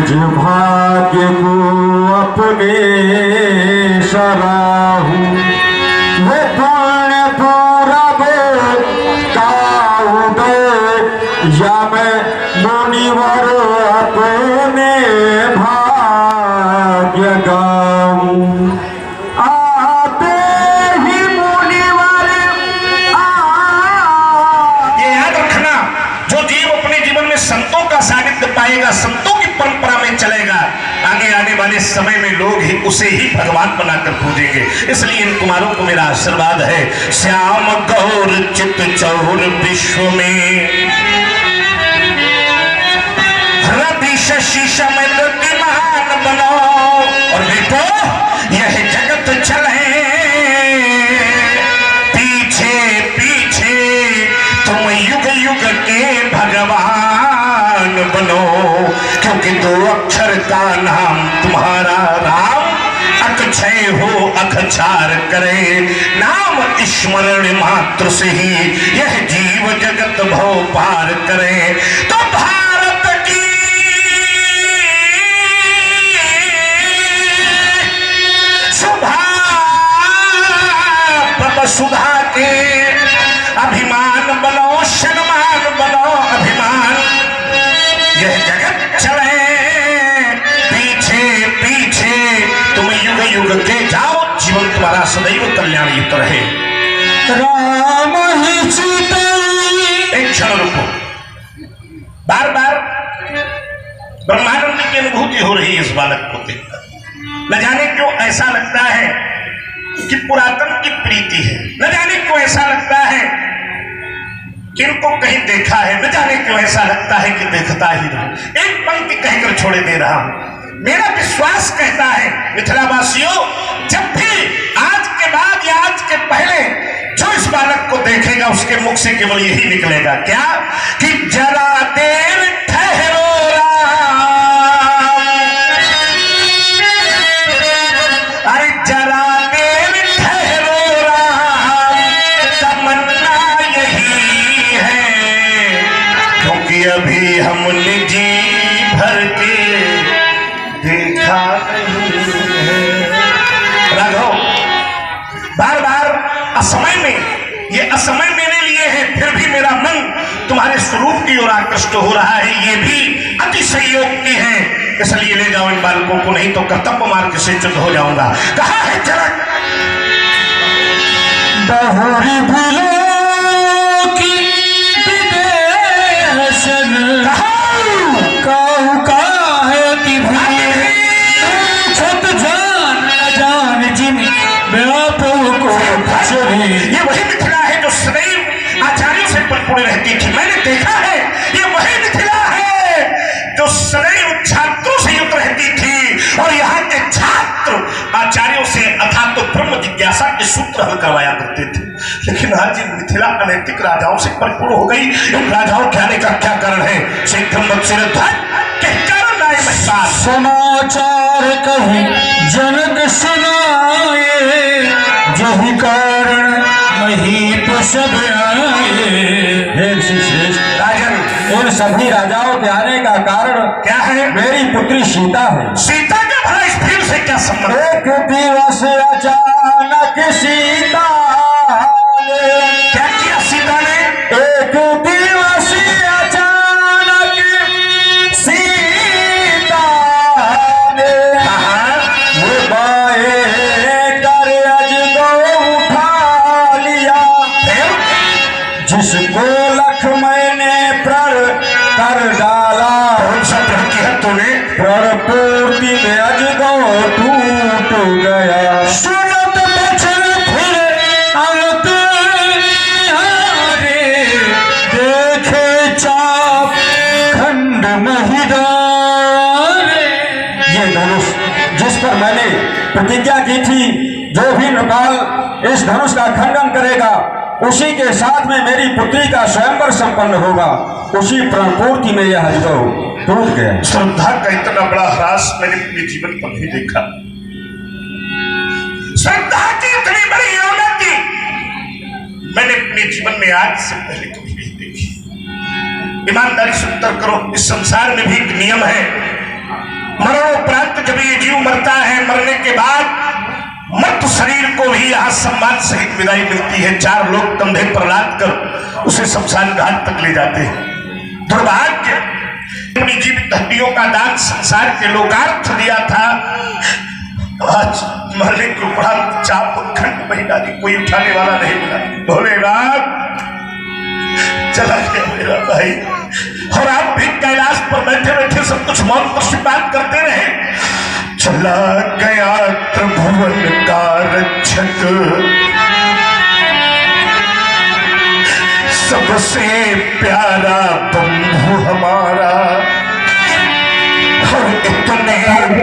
निज भाग्य को अपने सराहूं, वे पुण्य पूरा या मैं मुनिवर अपने भाग्य गाऊं। आते ही मुनिवर ये याद रखना, जो जीव अपने जीवन में संतों का सानिध्य पाएगा, संतों की परंपरा में चलेगा, आगे आने वाले समय में लोग ही उसे ही भगवान बनाकर पूजेंगे। इसलिए इन कुमारों को मेरा आशीर्वाद है। श्याम गौर चित चौर विश्व में शशि समय गतिमान बनो, और बेटो यह जगत चले पीछे पीछे, तुम युग युग के भगवान बनो। क्योंकि दो अक्षर का नाम तुम्हारा राम, अक्षय हो अक्षार करे, नाम स्मरण मात्र से ही यह जीव जगत भव पार करे। तो सुधा के अभिमान बनो, सम्मान बनो अभिमान, यह जगत चले पीछे पीछे, तुम युग युग के जाओ, जीवन तुम्हारा सदैव कल्याण युक्त रहे। राम ही सीता। एक क्षण रुको, बार बार ब्रह्मानंद की अनुभूति हो रही है इस बालक को देखकर। न जाने क्यों ऐसा लगता है कि पुरातन की प्रीति है, न जाने क्यों ऐसा लगता है कि इनको कहीं देखा है, न जाने क्यों ऐसा लगता है कि देखता ही नहीं। एक पंक्ति कहकर छोड़े दे रहा हूं। मेरा विश्वास कहता है मिथिलावासियों, जब भी आज के बाद या आज के पहले जो इस बालक को देखेगा उसके मुख से केवल यही निकलेगा, क्या कि जरा देर ठहरो राम, अरे जरा अभी हमने जी भर के देखा नहीं है। राघव, बार बार असमय में, ये असमय मेरे लिए है, फिर भी मेरा मन तुम्हारे स्वरूप की ओर आकृष्ट हो रहा है, ये भी अतिशयोक्ति की है। इसलिए ले जाओ इन बालकों को, नहीं तो कर्तव्य मार्ग से च्युत हो जाऊंगा। कहा है चरक दहरी भूलो की ये वही मिथिला है जो सदैव आचार्यों से परिपूर्ण रहती थी। मैंने देखा है ये वही मिथिला है जो सदैव छात्रों से युक्त रहती थी, और यहाँ के छात्र आचार्यों से अर्थात तो ब्रह्म जिज्ञासा के सूत्र हल करवाया करते थे। लेकिन आज इन मिथिला अनैतिक राजाओं से परिपूर्ण हो गई। इन राजाओं के आने का क्या कारण है? समाचार कहीं जनक सुनाए, यही कारण महीप सब आए। हे श्रेष्ठ राजन, इन सभी राजाओं के आने का कारण क्या है? मेरी पुत्री सीता है। सीता का भला इस भीड़ से क्या संबंध? एक दिवस अचानक सीता क्या किया सीता ने? एक दिवस अचानक सीता ने वो बाए कर अजगो उठा लिया, जिसको लक्ष्मण ने प्रण कर डाला। कौन सा प्रण किया तूने? प्रण पूर्ति में अजगो टूट गया। सुनत बचन फिर अंत हारे, देखे चाप खंड नहीं डारे। ये धनुष जिस पर मैंने प्रतिज्ञा की थी, जो भी नृपाल इस धनुष का खंडन करेगा उसी के साथ में मेरी पुत्री का स्वयंवर संपन्न होगा, उसी प्राणपूर्ति में यह अजगो टूट गया। श्रद्धा का इतना बड़ा ह्रास मैंने अपने जीवन पर नहीं देखा। श्रद्धा की इतनी बड़ी अवनति मैंने अपने जीवन में आज से पहले कभी नहीं देखी। ईमानदारी से उत्तर करो, इस संसार में भी एक नियम है मरणोपरांत जब ये जीव मरता है, मरने के बाद मृत शरीर को भी यहाँ सम्मान सहित विदाई मिलती है। 4 लोग कंधे पर लाद कर उसे शमशान घाट तक ले जाते हैं। दुर्भाग्य, अपनी जीवित हड्डियों का दान संसार के लोकार्थ दिया था, आज मरने के उपरांत चाप खंड महीना कोई उठाने वाला नहीं मिला। भोलेनाथ, चला गया मेरा भाई। और आप भी कैलाश पर बैठे बैठे सब कुछ मौन पर बात करते रहे। चला गया त्रिभुवन का रक्षक, सबसे प्यारा बंधु हमारा। और इतने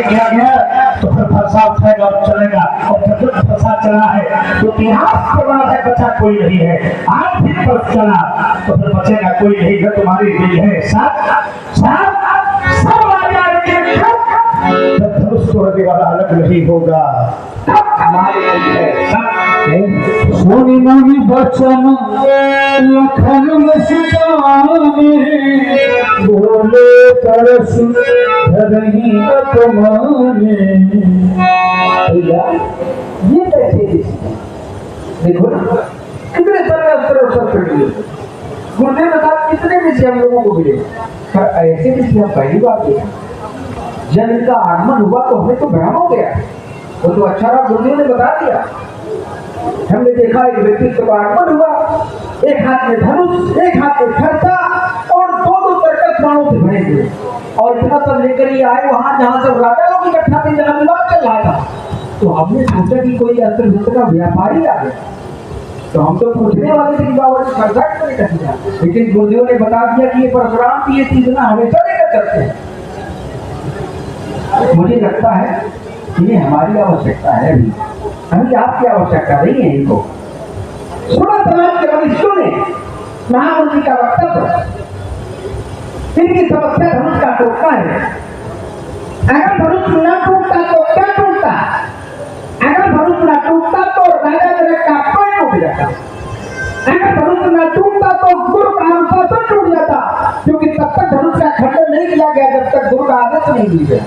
किया गया तो फिर फंसा उठेगा और चलेगा, और जब फंसा चला है तो इतिहास के बाद है बचा कोई नहीं है। आज भी फंस चला तो फिर बचेगा कोई नहीं है। तुम्हारी दिल है साथ सब राजा के जब धनुष तोड़ने वाला अलग नहीं होगा, तब हमारे दिल है साथ। सोनी मोनी बचन लखन मुस्काने, बोले तरस धरही अपमाने। ये कैसे देखो ना, कितने सारे अवसर कर दिए गुरुदेव ने कहा, कितने विषय हम लोगों को मिले, पर ऐसे विषय हम पहली बार देखा। जब इनका आगमन हुआ तो हमें तो भ्रम हो गया। वो तो अच्छा रहा, गुरुदेव ने बता दिया। हमने देखा एक व्यक्ति का आगमन हुआ, एक हाथ में धनुष, एक हाथ में खरता और दो तरकस बाणों से भरे हुए, और इतना सब लेकर ही आए वहां जहां सब राजा लोग इकट्ठा थे, जहां विवाद चल रहा था। तो हमने सोचा कि कोई अस्त्र का व्यापारी आ गया, तो हम तो पूछने वाले थे कि बाबा जी खर्चाट तो नहीं दिया, लेकिन गुरुदेव ने बता दिया कि ये परशुराम की ये चीज ना हमेशा लेकर चलते हैं। मुझे लगता है कि ये हमारी आवश्यकता है, अभी आपकी आवश्यकता नहीं है। इनको सुना समाज के वरिष्ठों ने महामुनि का वक्तव्य, इनकी समस्या धनुष का टूटना है। अगर धनुष न टूटता तो क्या टूटता? अगर धनुष न टूटता तो राजा जनक का पैर टूट जाता, अगर धनुष न टूटता तो गुरु का अनुशासन टूट जाता, क्योंकि तब तक धनुष का खंडन नहीं किया गया जब तक गुरु का आदेश नहीं मिल गया।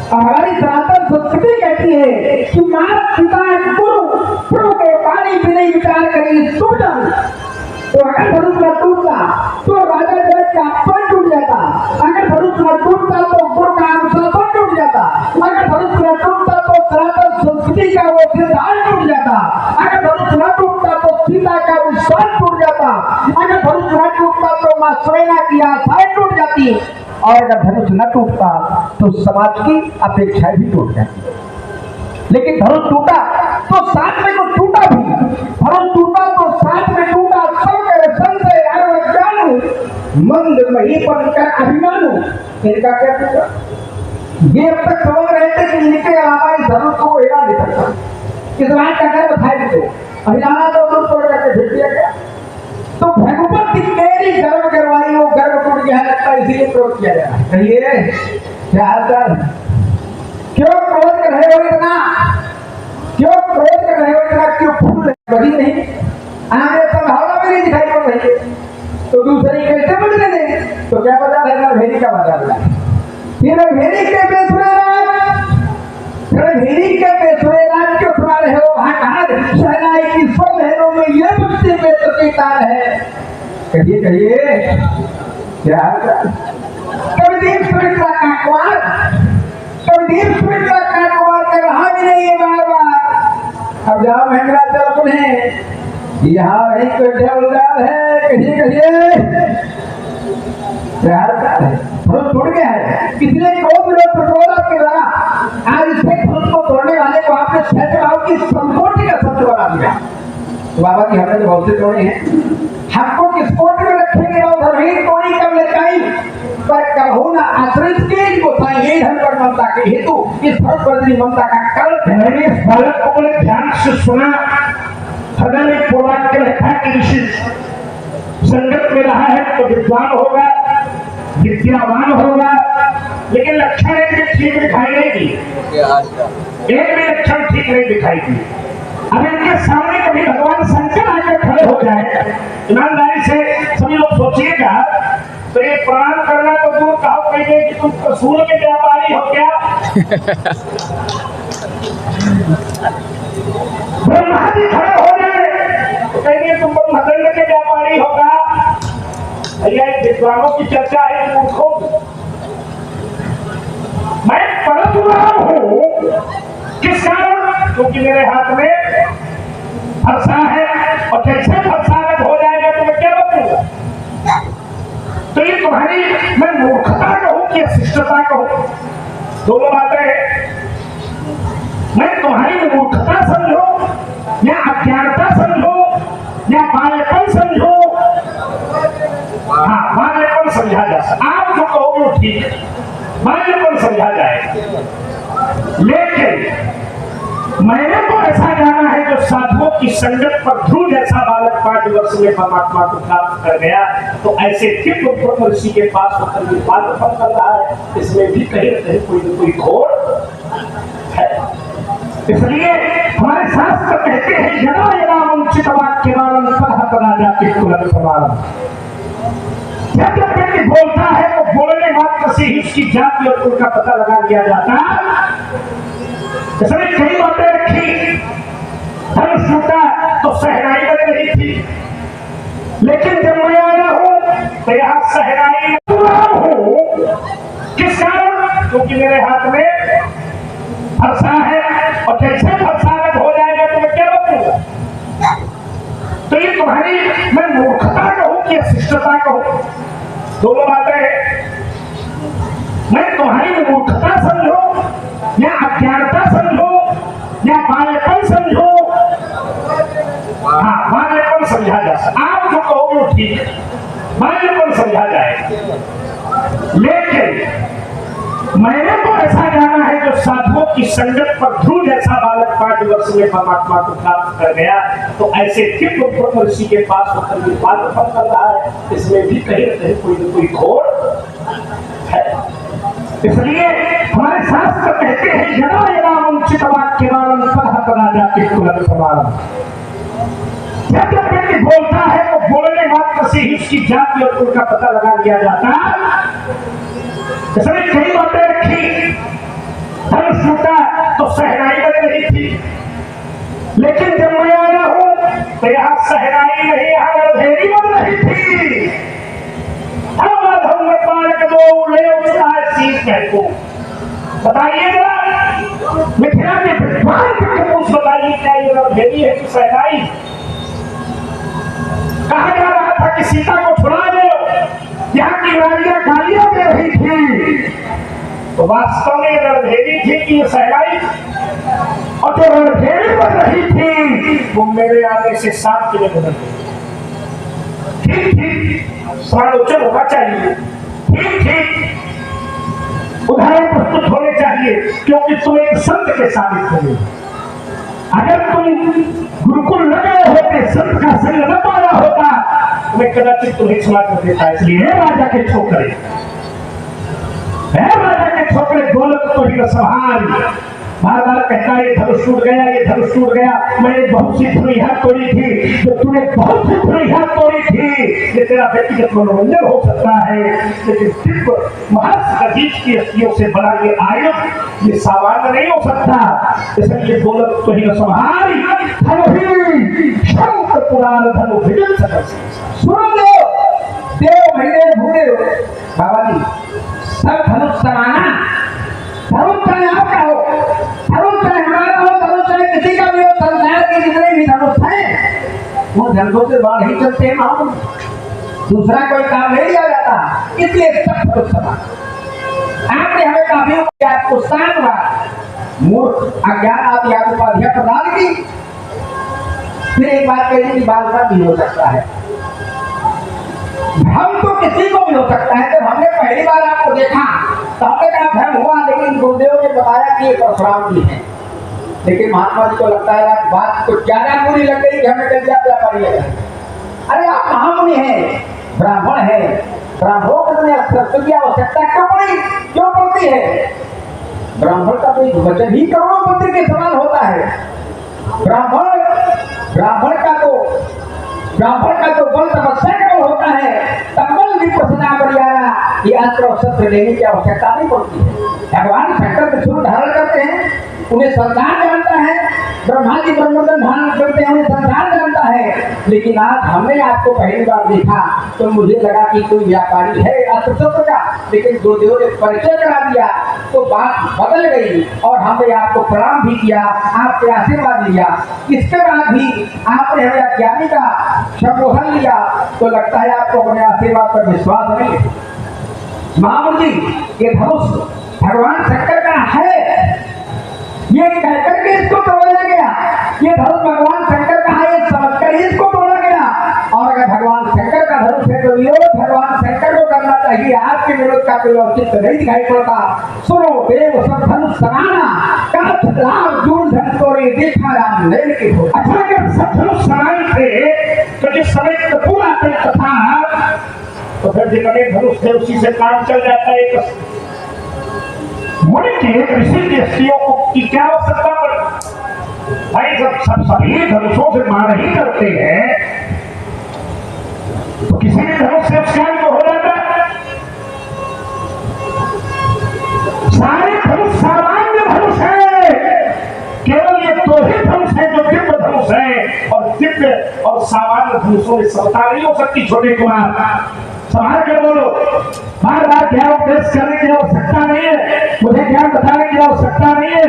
हमारी सनातन संस्कृति कहती है कि माता पिता गुरु के पानी भी नहीं विचार करेगी टूटा। तो अगर धनुष न टूटता तो राजा जनक का पैर टूट जाता, अगर धनुष न टूटता तो गुरु का अनुशासन टूट जाता, अगर धनुष न टूटता तो सनातन संस्कृति का वो सिद्धांत टूट जाता, अगर धनुष न टूटता तो सीता का विश्वास टूट जाता, अगर धनुष न टूटता तो माँ सुनैना की आशाएं टूट जाती, और अगर धनुष न टूटता तो समाज की अपेक्षाएं भी टूट जाती। लेकिन धनुष टूटा तो साथ में कुछ टूटा भी, धनुष टूटा तो साथ में टूटा सबके संशय अज्ञान मंद महीपन का अभिमान। इनका क्या टूटा? ये अब तक समझ रहे थे कि इनके अलावा इस धनुष को हिला नहीं सकता, इस बात का गर्व था इनको, हिलाना तो धनुष तोड़ करके भेज दिया गया। तो भगवत की तेरी गर्व करवाई, वो गर्व टूट गया लगता है, इसीलिए क्रोध किया जा रहा है। कहिए क्या हालचाल? क्यों क्रोध कर रहे हो इतना? क्यों क्रोध कर रहे हो इतना? क्यों फूल बड़ी नहीं? आगे संभावना भी नहीं दिखाई पड़ रही है, तो दूसरी कैसे बदले देंगे? तो क्या बता रहे हैं? भेरी का बता रहा है। फिर भेरी के बेसुरे राज, भेरी के बेसुरे राज क्यों सुना रहे हो? वहां कहा शहनाई की सब लहरों में ये मुझसे बेहतर की तार है। कहिए कहिए क्या? कविदीप सुमित्रा का कुमार, कविदीप सुमित्रा का कुमार कर रहा भी नहीं है बार बार। अब जाओ महेंद्राचल पुणे, यहाँ वही कोई है। कहिए कहिए क्या है? धनुष टूट गया है, इसलिए क्रोध विरोध प्रतिरोध आपके द्वारा आज इससे धनुष को तोड़ने वाले को आपने सहजभाव की संकोटि का शब्द बना दिया। तो बाबा जी हमने तो बहुत से तोड़े हैं, हमको किस कोटि में रखेंगे? और धर्महीन कोड़ी कब लटकाई पर कहो ना आश्रित के गोसाई, यही धन पर ममता के हेतु इस धनुष वर्धनी ममता का कारण। मैंने इस बालक को बड़े ध्यान से सुना, सदन में पूर्वांक के रखा कि ऋषि संगत में रहा है तो विद्वान होगा, विद्यावान होगा, लेकिन लक्षण एक भी ठीक दिखाई नहीं दी, एक भी लक्षण ठीक नहीं दिखाई दी। अब इनके सामने कभी भगवान शंकर आकर खड़े हो जाए, ईमानदारी से सभी लोग सोचिएगा, तो ये प्रणाम करना तो दूर कहो, कहिए कि तुम कसूर के व्यापारी हो क्या? ब्रह्मा जी खड़े हो जाए तो कहिए तुम ब्रह्मदंड के व्यापारी होगा। भैया विद्वानों की चर्चा है, मूर्खों। मैं परशुराम हूं, किस कारण? क्योंकि मेरे हाथ में फरसा है, और जैसे फरसागत हो जाएगा तो मैं क्या बचूंगा? तो ये तुम्हारी मैं मूर्खता कहूं कि शिष्टता कहूं, दोनों बातें हैं। मैं तुम्हारी मूर्खता समझो या अज्ञानता समझो या बालेपन समझो, हाँ बालेपन समझा जा सकता, आप जो कहोगे वो ठीक है, बालेपन समझा जाएगा। लेकिन मैंने तो ऐसा जाना है जो साधुओं की संगत पर ध्रुव जैसा बालक 5 वर्ष में परमात्मा को प्राप्त कर गया, तो ऐसे किप ब्रह्म ऋषि के पास होकर ये बात कर रहा है, इसमें भी कहीं न कहीं कोई न कोई घोर है। इसलिए हमारे शास्त्र कहते हैं यदा यदा वंचित वाक्यवान पदा जाति कुल समारम। जब जब व्यक्ति बोलता है तो बोलने मात्र से ही उसकी जाति और कुल का पता लगा लिया जाता। इसमें कई बातें रखी, धनुष टूटा तो सहनाई बन रही थी, लेकिन जब मैं आया हूं तो यहां सहनाई हूं, किस कारण? क्योंकि मेरे हाथ में फरसा है, और जैसे फरसागत हो जाएगा तो मैं क्या बचूंगा? तो ये तुम्हारी मैं मूर्खता कहूं कि शिष्टता कहूं, दोनों बातें हैं। मैं तुम्हारी मूर्खता समझो या अज्ञानता समझो या बालेपन समझो, हाँ बालेपन समझा जा सकता, आप जो कहोगे वो ठीक है, बालेपन समझा जाएगा। लेकिन मैंने तो ऐसा जाना है जो साधुओं की संगत पर ध्रुव जैसा बालक 5 वर्ष में परमात्मा को प्राप्त कर गया, तो ऐसे किप ब्रह्म ऋषि के पास होकर ये बात कर रहा है, इसमें भी कहीं न कहीं कोई न कोई घोर है। इसलिए हमारे शास्त्र कहते हैं यदा यदा वंचित वाक्यवान पदा जाति कुल समारम। जब जब व्यक्ति बोलता है तो बोलने मात्र से ही उसकी जाति और कुल का पता लगा लिया जाता। इसमें कई बातें रखी, धनुष टूटा तो सहनाई बन रही थी, लेकिन जब मैं आया हूं तो यहां सहनाई नहीं, यहां रणभेरी बन रही थी। बताइएगा मिथिला के विद्वान बताइए क्या ये रणभेरी है कि सहनाई? कहा जा रहा था कि सीता को छुड़ा दो, यहाँ की नारियां गालियां दे रही थी, तो वास्तव में रणभेरी थी कि ये सहनाई? और जो रणभेरी बन रही थी वो मेरे आने से 7 किलोमीटर ठीक ठीक समालोचन होना चाहिए, ठीक ठीक उदाहरण प्रस्तुत होने चाहिए, क्योंकि तुम एक संत के साबित होगे। अगर तुम गुरुकुल न गए होते, संत का संग न पाया होता, मैं कदाचित तुम्हें क्षमा कर देता। इसलिए राजा के छोकरे, राजा के छोकरे दौलत को ही संभाल, बार बार कहता है ये धनुष टूट गया, ये धनुष टूट गया। मैंने बहुत सी धुरियां तोड़ी थी, जो तूने बहुत सी धुरियां तोड़ी थी, ये तेरा व्यक्तिगत मनोरंजन हो सकता है, लेकिन सिर्फ महर्षि की हस्तियों से बना ये आयुध ये सामान्य नहीं हो सकता। इसलिए दौलत को ही संभाल, शंकर पुराण धनु विजन सकल। सुनो देव महीने भूले बाबा जी, सब धनुष समाना, धनुष चाहे आपका हो, धनुष चाहे हमारा हो, धनुष चाहे किसी का भी हो, संसार के जितने भी धनुष हैं वो धनुषों से बाढ़ ही चलते हैं। मालूम दूसरा कोई काम नहीं लिया जाता, इसलिए सब धनुष समान। आपने हमें काफी पुस्तान हुआ, मूर्ख अज्ञान आप यहाँ उपाधियां प्रदान की। फिर एक बात कह दी कि बालका भी हो सकता है, भ्रम तो किसी को भी हो सकता है। जब हमने पहली बार आपको देखा तो हमने कहा भ्रम हुआ, लेकिन गुरुदेव ने बताया कि ये परशुराम जी है। लेकिन महात्मा जी को लगता है बात कुछ ज्यादा बुरी लग गई कि हमें कल व्यापारी लगा। अरे आप महामुनि हैं, ब्राह्मण है, ब्राह्मणों ने शस्त्र की आवश्यकता क्यों पड़ती है? ब्राह्मण का कोई वचन ही करोड़ों पत्र के समान होता है। ब्राह्मण ब्राह्मण का तो बल तपस्या का बल होता है, तबल विपसना बरियारा, ये अस्त्र और शस्त्र लेने की आवश्यकता नहीं पड़ती है। भगवान शंकर त्रिशूल धारण करते हैं, उन्हें संसार जानता है, ब्रह्मा जी ब्रह्मोदन धारण करते हैं, उन्हें संसार जानता है। लेकिन आज हमने आपको पहली बार देखा तो मुझे लगा कि कोई व्यापारी है अस्त्र शस्त्र का, लेकिन गुरुदेव ने परिचय करा दिया तो बात बदल गई और हमने आपको प्रणाम भी किया, आपके आशीर्वाद लिया। इसके बाद भी आपने हमें अज्ञानी का संबोधन लिया तो लगता है आपको अपने आशीर्वाद पर विश्वास नहीं है। महामुनि जी, ये धनुष भगवान शंकर का है, ये कहकर के इसको तोड़ा गया। ये धनुष भगवान शंकर का है, ये समझकर इसको तोड़ा गया। और अगर भगवान शंकर का धनुष है तो विरोध भगवान शंकर को करना चाहिए, आपके विरोध का कोई औचित्य नहीं दिखाई पड़ता। सुनो देव सब धनुष समाना, काठ लाभ जून धन तोड़े, देखा राम नैन के हो। अच्छा, अगर सब धनुष समान थे तो जिस समय पूरा था तो फिर जितने धनुष थे उसी से काम चल जाता है। मुनि के ऋषि के स्त्रियों को की क्या आवश्यकता पड़ी? भाई जब सभी धनुषों से मार ही करते हैं तो किसी भी धनुष से उपचार तो हो जाता है। सारे धनुष सामान्य धनुष है, केवल ये दो ही धनुष है जो दिव्य धनुष है, और दिव्य और सामान्य धनुषों में समता नहीं हो सकती। छोटे कुमार संभाल कर बोलो, बार बार ज्ञान उपदेश करने की आवश्यकता नहीं है, मुझे ज्ञान बताने की आवश्यकता नहीं है।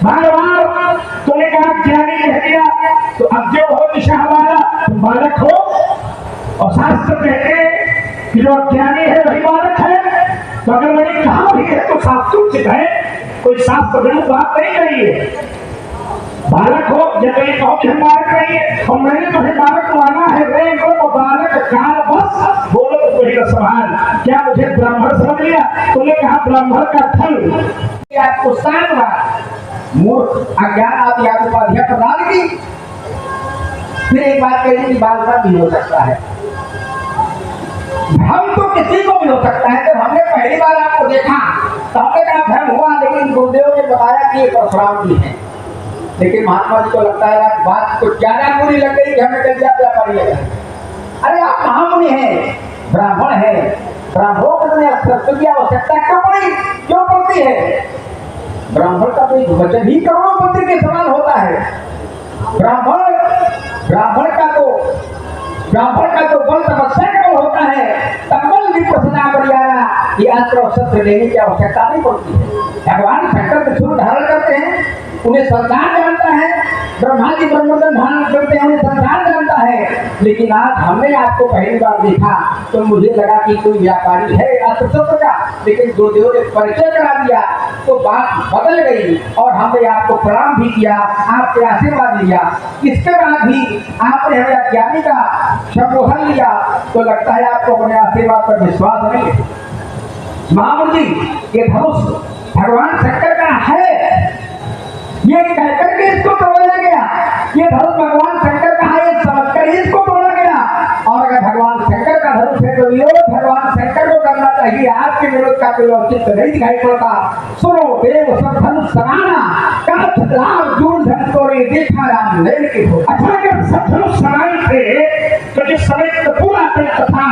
बार बार तुमने कहा ज्ञानी कह दिया तो अब जो हो दिशा हमारा, तुम बालक हो, और शास्त्र कहते हैं कि जो ज्ञानी है वही बालक है। तो अगर मैंने कहा भी है तो शास्त्रोचित है, कोई शास्त्र गणित बात नहीं कही है। बालक हो जब ये कहो कि हम बालक नहीं है, और मैंने तुम्हें बालक माना है, वे को बालक काल बस बोलो तो कोई सवाल। क्या मुझे ब्राह्मण समझ लिया? तुमने कहा ब्राह्मण का फल आपको सार हुआ, मूर्ख अज्ञान आदि आप उपाधियां प्रदान की। फिर एक बात कही कि बालका भी हो सकता है, हम तो किसी को भी हो सकता है। जब हमने पहली बार आपको देखा तो हमने कहा भ्रम हुआ, लेकिन गुरुदेव ने बताया कि ये परशुराम जी है। लेकिन महात्मा जी को लगता है बात तो ज्यादा बुरी लग गई कि हमें कल क्या व्यापारी लगा। अरे आप महामुनि हैं, ब्राह्मण है, ब्राह्मणों को शस्त्र की आवश्यकता क्यों पड़ती है? ब्राह्मण का तो वचन ही करोड़पति के समान होता है। ब्राह्मण का तो बल तपस्या का बल होता है, तबल विपसना बरियारा, ये अस्त्र और शस्त्र लेने की आवश्यकता नहीं पड़ती है। भगवान शंकर त्रिशूल धारण करते हैं, उन्हें संसार जानता है, ब्रह्मा जी ब्रह्मोदन धारण करते हैं, उन्हें संसार जानता है। लेकिन आज हमने आपको पहली बार देखा तो मुझे लगा कि कोई व्यापारी है अस्त्र शस्त्र का, लेकिन गुरुदेव ने परिचय करा दिया तो बात बदल गई और हमने आपको प्रणाम भी किया, आपके आशीर्वाद लिया। इसके बाद भी आपने हमें अज्ञानी का संबोधन लिया तो लगता है आपको अपने आशीर्वाद पर विश्वास नहीं है। महामुनि जी, ये धनुष भगवान शंकर का है, ये कहकर के इसको तोड़ा गया। ये धनुष भगवान शंकर का है, ये समझकर इसको तोड़ा गया। और अगर भगवान शंकर का धनुष है तो विरोध भगवान शंकर को करना चाहिए, आपके विरोध का कोई औचित्य नहीं दिखाई पड़ता। सुनो देव सब धनुष समाना, काठ लाभ जून धन तोड़े, देखा राम नैन के हो। अच्छा, अगर सब धनुष समान थे तो जिस समय पूरा था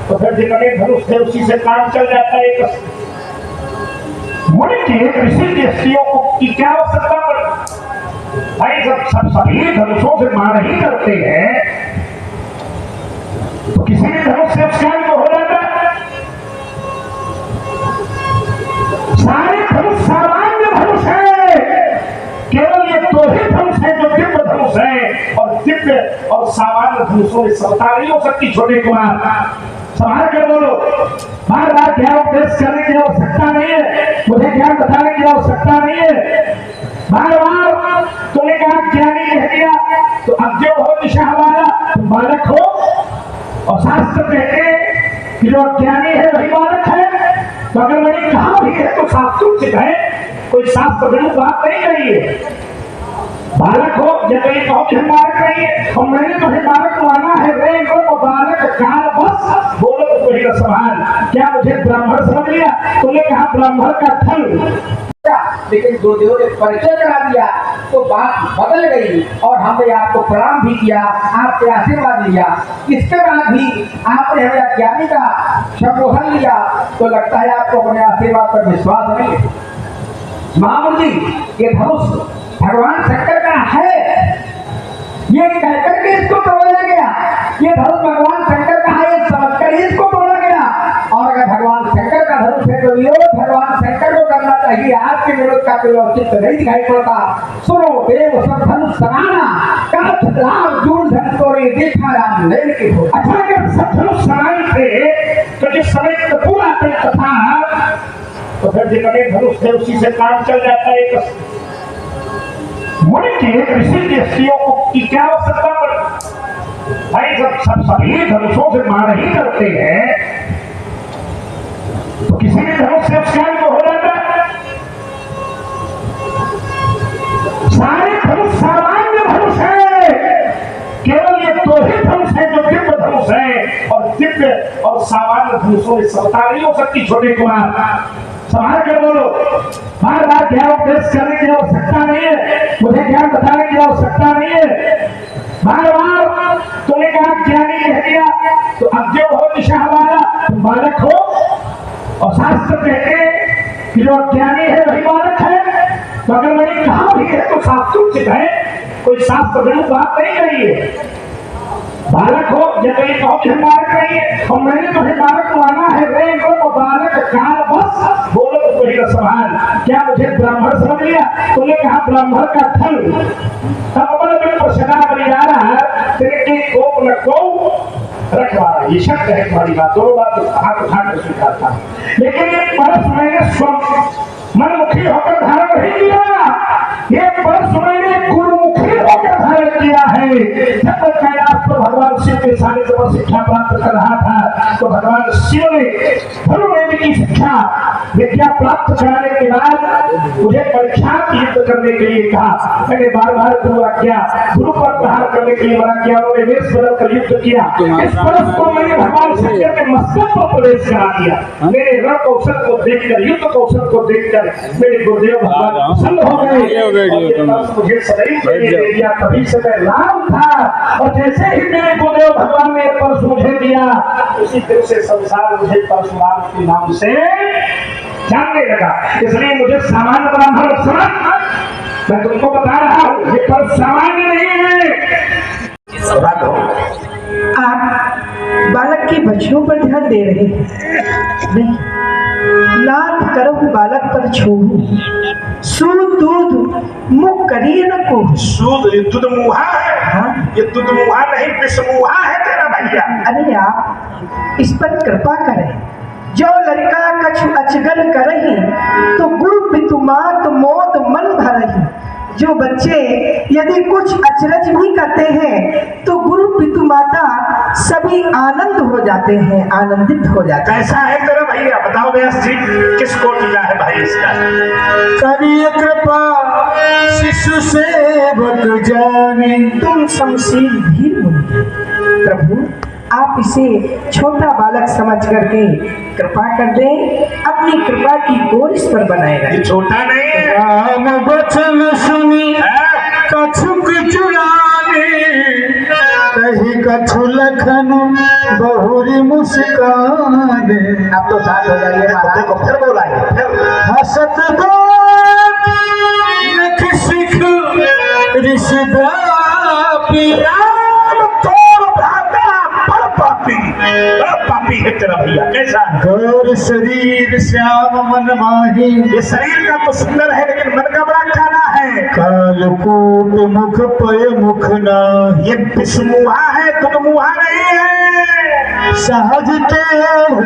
तो फिर जितने धनुष थे उसी से काम चल जाता है। मुनि के ऋषि के स्त्रियों को की क्या आवश्यकता पड़ी? भाई जब सभी धनुषों से मार ही करते हैं तो किसी भी धनुष से उपचार तो हो जाता है। सारे धनुष सामान्य धनुष है, केवल ये दो ही धनुष है जो दिव्य धनुष है, और दिव्य और सामान्य धनुषों में समता नहीं हो सकती। छोटे कुमार संभाल कर बोलो, बार बार ज्ञान उपदेश करने की आवश्यकता नहीं है, मुझे ज्ञान बताने की आवश्यकता नहीं है। बार बार तुमने कहा ज्ञानी कह दिया तो अब जो हो दिशा हमारा, तुम बालक हो, और शास्त्र कहते हैं कि जो ज्ञानी है वही बालक है। तो अगर मैंने कहा भी है तो शास्त्रोचित है, कोई शास्त्र गणित बात नहीं कही है। बालक हो जब ये कहो कि हम बालक नहीं है, और मैंने तुम्हें बालक माना है, वे को बालक काल बस बोलो तो कोई सवाल। क्या मुझे ब्राह्मण समझ लिया? तुमने कहा ब्राह्मण का फल, लेकिन गुरुदेव ने परिचय करा दिया वो बात बदल गई और हमने आपको प्रणाम भी किया, आपसे आशीर्वाद लिया। इसके बाद भी आपने हमें ज्ञानी का संबोधन लिया तो लगता है आपको अपने आशीर्वाद पर विश्वास नहीं है। महामुनि जी, ये धनुष भगवान शंकर का है, ये कहकर के इसको तोड़ा गया। ये धनुष भगवान शंकर का है, ये समझकर इसको तोड़ा गया। और अगर भगवान शंकर का धनुष है तो विरोध भगवान शंकर को करना चाहिए, आपके विरोध का कोई औचित्य नहीं दिखाई पड़ता। सुनो देव सब धनुष समाना, काठ लाल दूर धन तोड़े देखा राम लेन के हो। अच्छा, अगर सब धनुष समान थे तो जिस समय पूरा था तो फिर जितने धनुष थे उसी से काम चल जाता है। मुनि के ऋषि के स्त्रियों को की क्या आवश्यकता पड़ी? भाई जब सभी धनुषों से मार ही करते हैं तो किसी भी धनुष से उपचार तो हो जाता है। सारे धनुष सामान्य धनुष है, केवल ये दो ही धनुष है जो दिव्य धनुष है, और दिव्य और सामान्य धनुषों में समता नहीं हो सकती। छोटे कुमार संभाल कर बोलो, बार बार ज्ञान उपदेश करने की आवश्यकता नहीं है, मुझे ज्ञान बताने की आवश्यकता नहीं है। बार बार तुमने कहा ज्ञानी कह दिया तो अब जो हो दिशा हमारा, तुम बालक हो, और शास्त्र कहते हैं कि जो ज्ञानी है वही बालक है। तो अगर मैंने कहा भी है तो शास्त्रोचित है, कोई शास्त्र गलत बात नहीं कही है। बालक हो या तो ये कहो कि हम बालक नहीं है, और मैंने तुम्हें बालक माना है, वे तो बालक काल बस बोलो तो कोई न संभाल। क्या मुझे ब्राह्मण समझ लिया? तुमने कहा ब्राह्मण का फल, तब बिल्कुल सदा बनी जा रहा है, तेरे कोप न को रखवारा, ये शब्द है तुम्हारी बात, दोनों बात हाथ उठा कर स्वीकारता है। लेकिन ये परस मैंने स्व मनमुखी होकर धारण नहीं किया, ये परस मैंने गुरुमुखी होकर धारण किया है। जब कैलाश पर भगवान शिव के सानिध्य में शिक्षा प्राप्त कर रहा था तो भगवान शिव ने धनुर्वेद की शिक्षा विद्या प्राप्त कराने के बाद मुझे परीक्षा युद्ध करने के लिए कहा। मैंने बार बार गुरु आज्ञा, गुरु पर प्रहार करने के लिए मना किया, उन्होंने वेश बदल कर युद्ध किया। इस परस को मैंने भगवान शंकर के मस्तक पर प्रवेश करा दिया। मेरे रण कौशल को देखकर, युद्ध कौशल को देखकर मेरे गुरुदेव भगवान प्रसन्न हो गए। मुझे सदैव दे दिया, तभी से मैं राम था, और जैसे ही मेरे गुरुदेव भगवान ने परस मुझे दिया उसी दिन से संसार मुझे परशुराम के नाम से जानने लगा। इसलिए मुझे सामान्य ब्राह्मण समझ, मैं तुमको बता रहा हूँ ये परस सामान्य नहीं है। आप बालक के बच्चों पर ध्यान दे रहे हैं, नहीं, नाथ करम बालक पर छोड़ू, सूद दूध मुख करिए न को। सूद दूध मुहा है? हाँ? ये दूध मुहा नहीं, विषमुहा है तेरा भैया। अरे आप इस पर कृपा करें, जो लड़का कछु अचगन करही तो गुरु पितु मात मोद मन भरही। जो बच्चे यदि कुछ अचरज भी करते हैं तो गुरु पितु माता सभी आनंद हो जाते हैं, आनंदित हो जाते हैं। कैसा है तेरा भैया? बताओ व्यास जी, किस कोटि का है भाई इसका? करिए कृपा शिशु सेवक जाने। तुम समशील धीर मुनि, प्रभु आप इसे छोटा बालक समझ करके कृपा कर दें, अपनी कृपा की गोर इस पर बनाए रखें। ये छोटा नहीं है। राम वचन सुनी कछुक चुराने, कही कछु लखन बहुरी मुस्काने। अब तो साथ हो जाइए महाराज को फिर बोलाइए, फिर हसत नख सिख ऋषिदा पिया। पापी है तेरा भैया। कैसा? गौर शरीर श्याम मन माही। ये शरीर का तो सुंदर है लेकिन मन का बड़ा काला है। कालकूट मुख पय मुख नाही। ये विषमुहा है, तुम मुहा नहीं है। सहज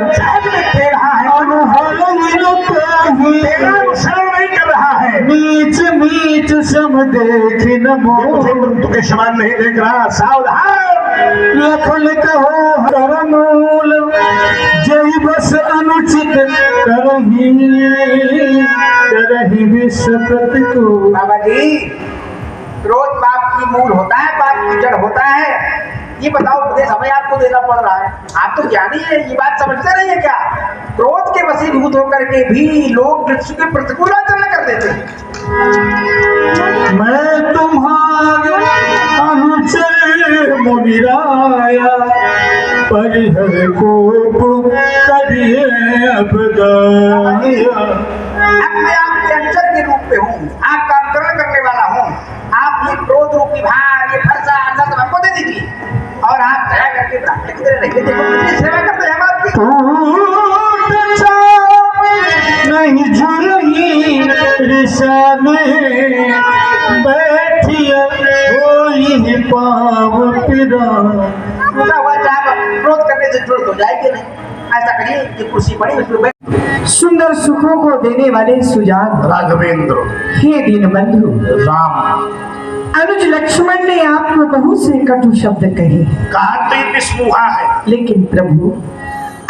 सहज में टेढ़ा है, तेरा अनुसरण नहीं कर रहा है। नीच नीच सम देख न मुझे मोह, मृत्यु के समान नहीं देख रहा। सावधान, लखन कहो हर मूल, जय बस अनुचित करही विसपत को। बाबा जी, क्रोध पाप की मूल होता है, पाप की जड़ होता है। ये बताओ उपदेश हमें आपको देना पड़ रहा है, आप तो ज्ञानी है, ये बात समझते नहीं है क्या? क्रोध के वशीभूत होकर के भी लोग मृत्यु के प्रतिकूल आचरण कर देते हैं। मैं तुम्हारे अनुचर मुनिराया, परिहर को करिए अब दया। अब मैं आपके अंचल के रूप में हूँ, आपका अंतरण करने वाला हूँ। आप ये क्रोध रूपी भार, ये फरसा अंदर सबको दे दीजिए और आप दया करके ब्राह्मण की तरह रहिए। देखो कितनी सेवा करते हैं हम आपकी। नहीं जुर्मी रिसा में बैठिया कोई पाव पिरा। टूटा हुआ चाप क्रोध करने से जुड़ तो जाएगी नहीं। ऐसा करिए कि कुर्सी पड़ी उसमें बैठ। सुंदर सुखों को देने वाले सुजान राघवेंद्र हे दीनबंधु, राम अनुज लक्ष्मण ने आपको बहुत से कटु शब्द कहे, कहा तो विस्मुहा है। लेकिन प्रभु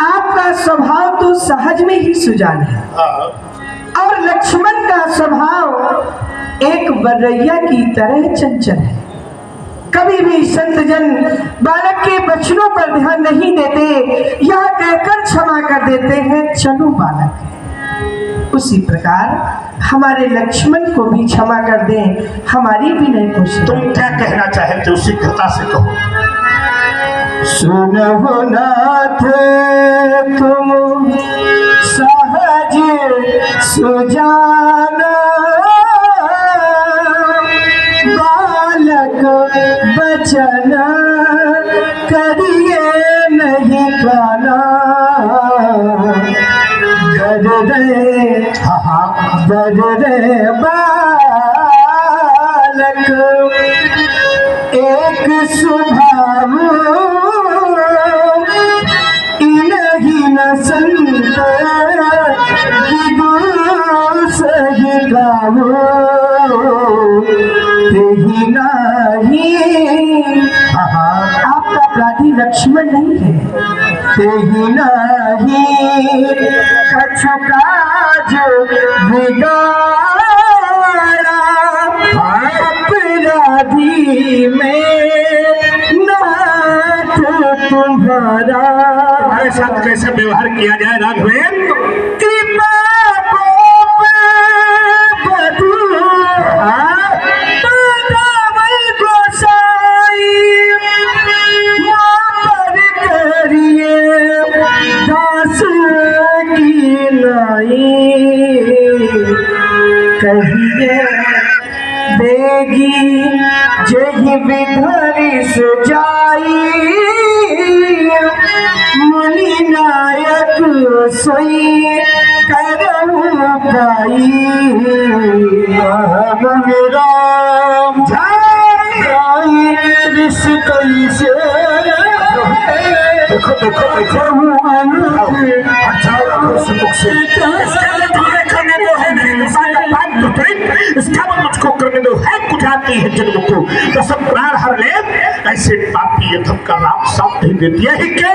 आपका स्वभाव तो सहज में ही सुजान है और लक्ष्मण का स्वभाव एक बरैया की तरह चंचल है। कभी भी संतजन बालक के बचनों पर ध्यान नहीं देते, यह कहकर क्षमा कर देते हैं चलो बालक है। उसी प्रकार हमारे लक्ष्मण को भी क्षमा कर दें, हमारी विनय को सुनो। तुम क्या कहना चाहते हो शीघ्रता से कहो। सुनो नाथ तुम सहज सुजाना, बालक बचन करिए नहीं काना। डर रे बालक एक स्वभाव इनही न संत की गुरु सही गावो तेही नाही। आपका अपराधी लक्ष्मण नहीं है, तेही नाही कछु काज बिगाड़ा अपराधी में नाथ तुम्हारा। हमारे साथ कैसे व्यवहार किया जाए राघवेंद्र? कृपा कोप बधू गोसाई मां पर करिए दास की लाई। कहिए देगी जही विधरि सुजाई, मुनि नायक सोई करहु पाई। राम जाई ऋष कैसे देखो देखो देखो अच्छा मुख से करने दो है नहीं बात तो ठीक, इसका वो मुझको करने दो है कुछ आती है जन्म को तो सब प्राण हर ले। ऐसे पापी यथम का राम साथ नहीं देती है ही के